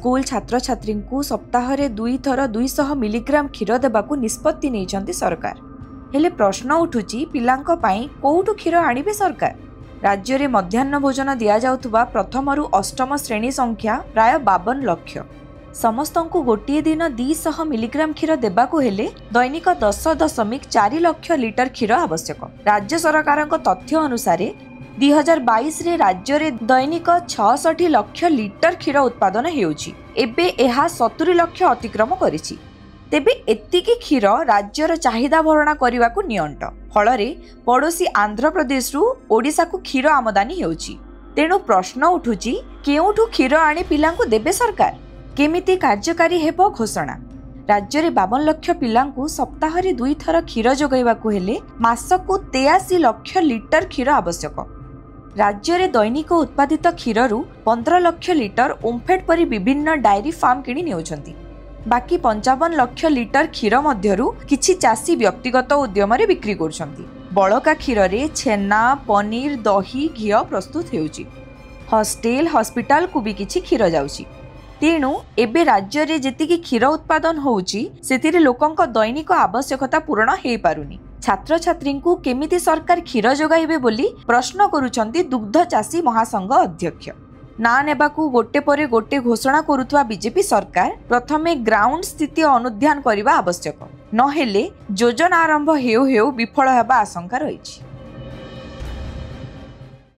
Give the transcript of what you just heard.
School छात्र छात्री को सप्ताह 2 थर 200 मिलीग्राम क्षीर देवाकू निष्पत्ति नहीं सरकार। हेले प्रश्न उठुची पिलांक पाई कोउठु क्षीर आनिबे सरकार। राज्य में मध्याह्न भोजन दि जाउथुबा प्रथम रु अष्टम श्रेणी संख्या प्राय 52 लाख। समस्त को गोटे दिन 200 मिलीग्राम क्षीर देवाकू हेले दैनिक 10.4 लाख लिटर क्षीर आवश्यक। राज्य सरकार तथ्य अनुसार 2022 रे राज्य रे दैनिक 66 लाख लिटर क्षीर उत्पादन हेउची। एबे एहा 70 लाख अतिक्रम करिछि। तेबे एतिकी क्षीर राज्यर चाहिदा भरणा करने को नियंट फल पड़ोशी आंध्र प्रदेश रु ओडिशा को क्षीर आमदानी हेउची। तेणु प्रश्न उठुची केउठु क्षीर आनी पिलांकु देबे सरकार, केमिति कार्यकारी हेबो घोषणा। राज्य में 52 लाख पिलांकु सप्ताह 2 थर क्षीर जोगाइबाकू हेले मासकु 83 लाख लिटर क्षीर आवश्यक। राज्य में दैनिक उत्पादित क्षीर रु 15 लाख लिटर ओम्फेड परी विभिन्न डायरी फार्म किणी नेउछंती। बाकी 55 लाख लिटर क्षीर मध्यरु किछि चासी व्यक्तिगत उद्यम रे बिक्री करछंती। बळका क्षीर रे छेना, पनीर, दही, घी प्रस्तुत हेउची। हॉस्टेल हॉस्पिटल को भी किछि क्षीर जाउची। तेणु एबे राज्य रे जेतिकी क्षीर उत्पादन होउची सेतिरे लोकंक दैनिक आवश्यकता पूर्ण हेई पारुनी। छात्र छात्री को केमिति सरकार क्षीर जोगाइबे बोली प्रश्न करूछंती दुग्ध चाषी महासंघ अध्यक्ष। ना नेबाकू गोटे परे गोटे घोषणा करुवा बीजेपी सरकार प्रथमे ग्राउंड स्थिति अनुध्यान करने आवश्यक, नहेले योजना आरंभ हेउ हेउ विफल हेबा आशंका रही।